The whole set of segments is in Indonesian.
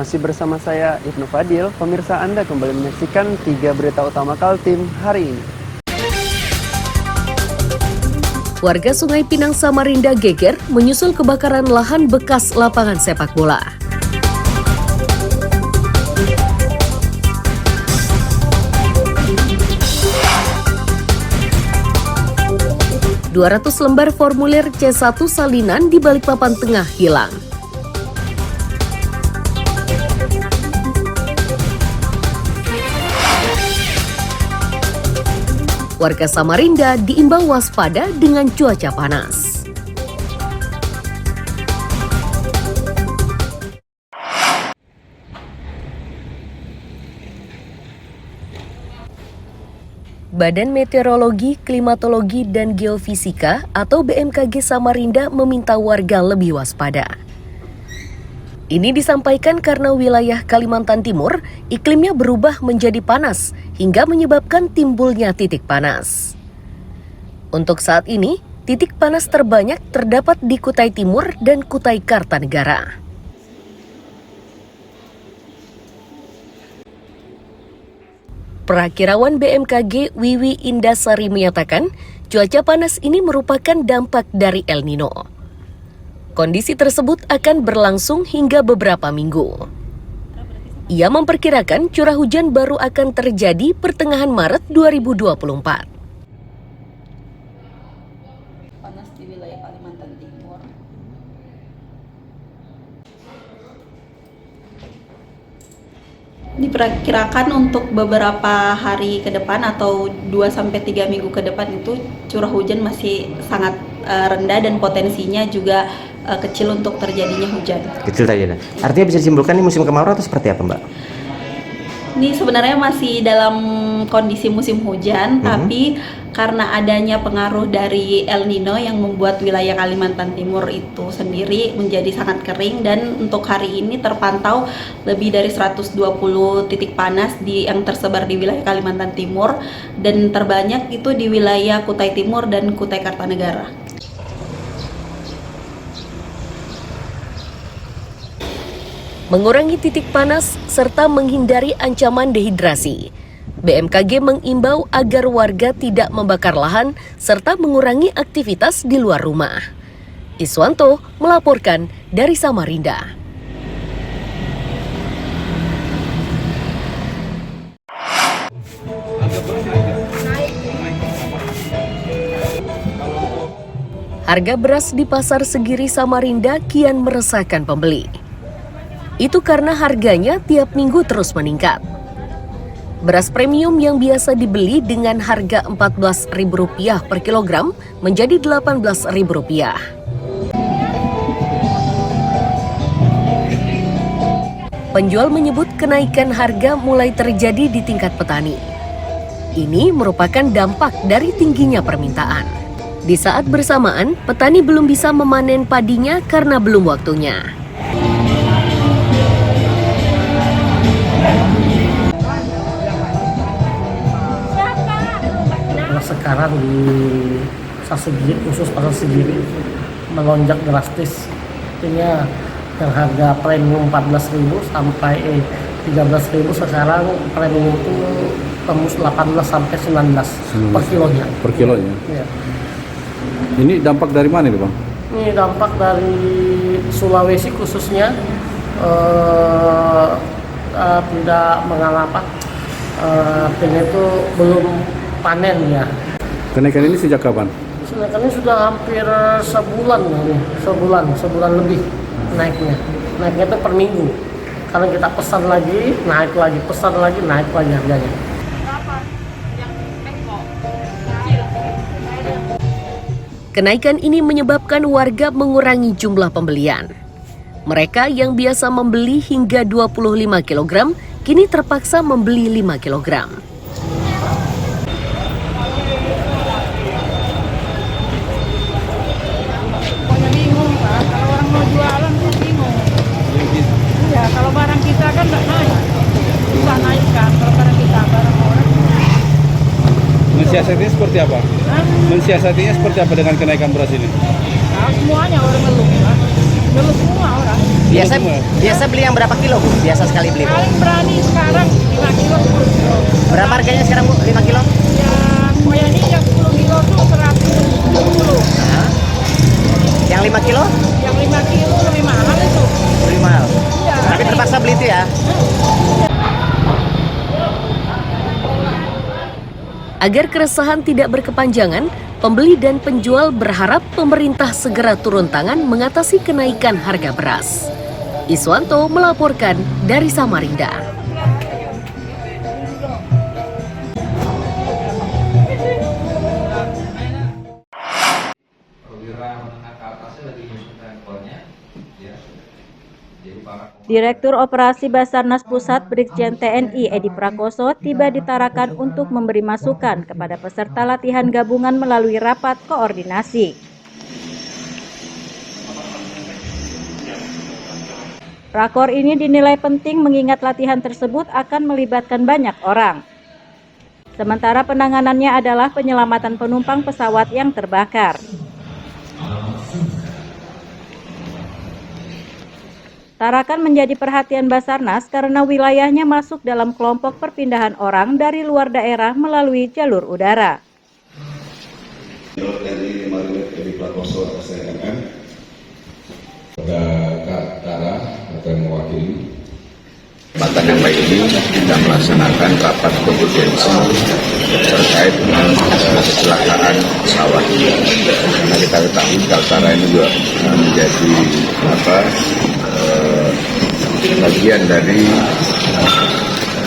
Masih bersama saya Ibnu Fadil, pemirsa Anda kembali menyaksikan 3 berita utama Kaltim hari ini. Warga Sungai Pinang Samarinda geger menyusul kebakaran lahan bekas lapangan sepak bola. ...200 lembar formulir C1 salinan di Balikpapan Tengah hilang. Warga Samarinda diimbau waspada dengan cuaca panas. Badan Meteorologi, Klimatologi, dan Geofisika atau BMKG Samarinda meminta warga lebih waspada. Ini disampaikan karena wilayah Kalimantan Timur iklimnya berubah menjadi panas hingga menyebabkan timbulnya titik panas. Untuk saat ini, titik panas terbanyak terdapat di Kutai Timur dan Kutai Kartanegara. Perakirawan BMKG Wiwi Indasari menyatakan, cuaca panas ini merupakan dampak dari El Nino. Kondisi tersebut akan berlangsung hingga beberapa minggu. Ia memperkirakan curah hujan baru akan terjadi pertengahan Maret 2024. Panas di wilayah Kalimantan Timur. Diperkirakan untuk beberapa hari ke depan atau 2-3 minggu ke depan itu curah hujan masih sangat rendah dan potensinya juga kecil untuk terjadinya hujan. Kecil saja. Artinya bisa disimpulkan ini musim kemarau atau seperti apa, Mbak? Ini sebenarnya masih dalam kondisi musim hujan, tapi karena adanya pengaruh dari El Nino yang membuat wilayah Kalimantan Timur itu sendiri menjadi sangat kering, dan untuk hari ini terpantau lebih dari 120 titik panas yang tersebar di wilayah Kalimantan Timur, dan terbanyak itu di wilayah Kutai Timur dan Kutai Kartanegara. Mengurangi titik panas serta menghindari ancaman dehidrasi, BMKG mengimbau agar warga tidak membakar lahan serta mengurangi aktivitas di luar rumah. Iswanto melaporkan dari Samarinda. Harga beras di Pasar Segiri Samarinda kian meresahkan pembeli. Itu karena harganya tiap minggu terus meningkat. Beras premium yang biasa dibeli dengan harga Rp14.000 per kilogram menjadi Rp18.000. Penjual menyebut kenaikan harga mulai terjadi di tingkat petani. Ini merupakan dampak dari tingginya permintaan. Di saat bersamaan, petani belum bisa memanen padinya karena belum waktunya. Sekarang di Pasar Segiri, khusus Pasar Segiri melonjak drastis. Artinya yang harga premium 14.000 sampai 13.000, sekarang premium itu tembus 18 sampai 19 per kilonya. Per kilonya. Ya. Ini dampak dari mana nih, Bang? Ini dampak dari Sulawesi khususnya tidak mengalami artinya itu belum panen ya. Kenaikan ini sejak kapan? Kenaikan ini sudah hampir sebulan lebih naiknya. Naiknya itu per minggu. Kalau kita pesan lagi, naik lagi, pesan lagi, naik lagi harganya. Kenaikan ini menyebabkan warga mengurangi jumlah pembelian. Mereka yang biasa membeli hingga 25 kg, kini terpaksa membeli 5 kg. Kalau barang kita kan nggak naik, bisa naikkan kalau barang kita, barang orang. Mensiasatinya seperti apa? Mensiasatinya seperti apa dengan kenaikan beras ini? Nah, semuanya orang ngeluh, Belum semua orang. Biasa beli yang berapa kilo, Bu? Biasa sekali beli, Bu? Paling berani sekarang 5 kilo, 10 kilo. Berapa harganya sekarang, Bu? 5 kilo? Yang ini yang 10 kilo tuh 170. Nah. Yang 5 kilo? Yang 5 kilo lebih mahal itu. Lebih mahal. Iya. Tapi terpaksa beli itu ya? Agar keresahan tidak berkepanjangan, pembeli dan penjual berharap pemerintah segera turun tangan mengatasi kenaikan harga beras. Iswanto melaporkan dari Samarinda. Direktur Operasi Basarnas Pusat Brigjen TNI Edi Prakoso tiba di Tarakan untuk memberi masukan kepada peserta latihan gabungan melalui rapat koordinasi. Rakor ini dinilai penting mengingat latihan tersebut akan melibatkan banyak orang. Sementara penanganannya adalah penyelamatan penumpang pesawat yang terbakar. Tarakan menjadi perhatian Basarnas karena wilayahnya masuk dalam kelompok perpindahan orang dari luar daerah melalui jalur udara. Dari Marinir Edi Prakoso atas TNM, pada Kak Tara atau yang mewakili. Kesempatan yang baik ini kita melaksanakan rapat koordinasi terkait dengan kecelakaan pesawat. Karena kita ketahui Kaltara ini juga menjadi bagian dari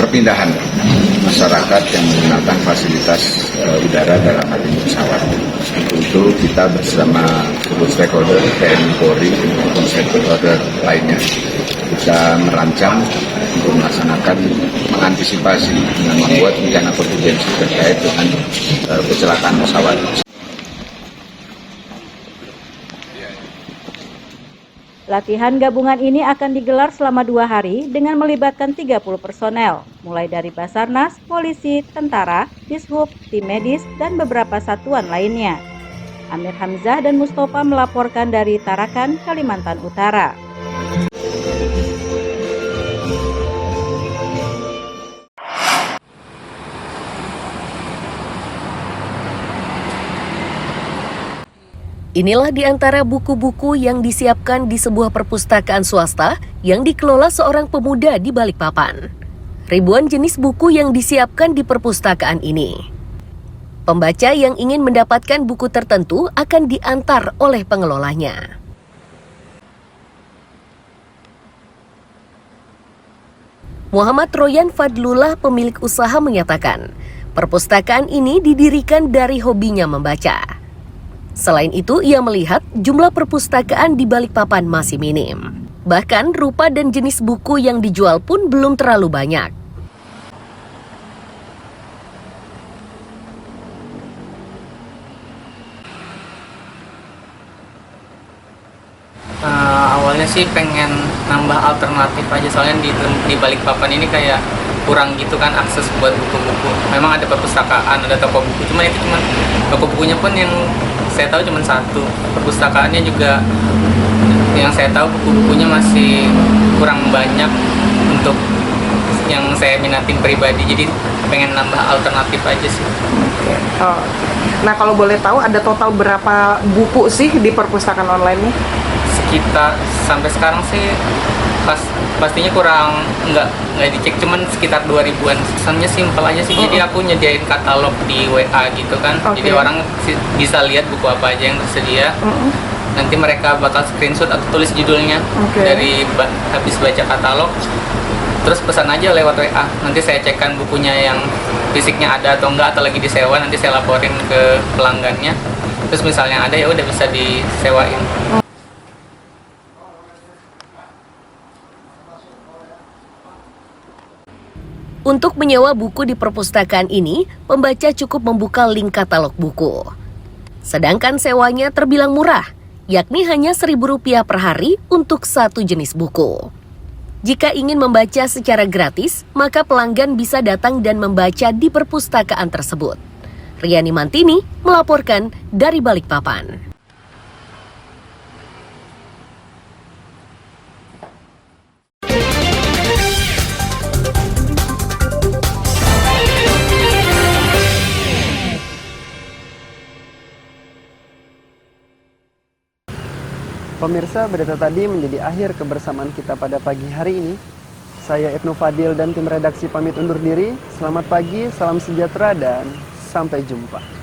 perpindahan masyarakat yang menggunakan fasilitas udara dalam hal ini pesawat. Untuk kita bersama seluruh stakeholder TNI Polri maupun stakeholder lainnya bisa merancang untuk melaksanakan mengantisipasi dengan membuat rencana kontingensi terkait dengan kecelakaan pesawat. Latihan gabungan ini akan digelar selama 2 hari dengan melibatkan 30 personel, mulai dari Basarnas, polisi, tentara, dishub, tim medis, dan beberapa satuan lainnya. Amir Hamzah dan Mustafa melaporkan dari Tarakan, Kalimantan Utara. Inilah di antara buku-buku yang disiapkan di sebuah perpustakaan swasta yang dikelola seorang pemuda di Balikpapan. Ribuan jenis buku yang disiapkan di perpustakaan ini. Pembaca yang ingin mendapatkan buku tertentu akan diantar oleh pengelolanya. Muhammad Royan Fadlullah, pemilik usaha, menyatakan, perpustakaan ini didirikan dari hobinya membaca. Selain itu, ia melihat jumlah perpustakaan di Balikpapan masih minim. Bahkan rupa dan jenis buku yang dijual pun belum terlalu banyak. Awalnya sih pengen nambah alternatif aja, soalnya di Balikpapan ini kayak kurang gitu kan akses buat buku-buku. Memang ada perpustakaan, ada toko buku, cuma itu cuma toko bukunya pun yang saya tahu cuma satu. Perpustakaannya juga yang saya tahu buku-bukunya masih kurang banyak untuk yang saya minatin pribadi. Jadi pengen nambah alternatif aja sih. Oh. Nah, kalau boleh tahu ada total berapa buku sih di perpustakaan online ini? Sekitar sampai sekarang sih pastinya kurang nggak dicek, cuman sekitar 2000-an. Pesannya simpel aja sih. Jadi aku nyediain katalog di WA gitu kan. Jadi orang bisa lihat buku apa aja yang tersedia. Nanti mereka bakal screenshot atau tulis judulnya dari habis baca katalog. Terus pesan aja lewat WA. Nanti saya cekkan bukunya yang fisiknya ada atau enggak, atau lagi disewa, nanti saya laporin ke pelanggannya. Terus misalnya ada, ya udah bisa disewain. Untuk menyewa buku di perpustakaan ini, pembaca cukup membuka link katalog buku. Sedangkan sewanya terbilang murah, yakni hanya Rp1.000 per hari untuk satu jenis buku. Jika ingin membaca secara gratis, maka pelanggan bisa datang dan membaca di perpustakaan tersebut. Riani Mantini melaporkan dari Balikpapan. Pemirsa, berita tadi menjadi akhir kebersamaan kita pada pagi hari ini. Saya Ibnu Fadil dan tim redaksi pamit undur diri. Selamat pagi, salam sejahtera, dan sampai jumpa.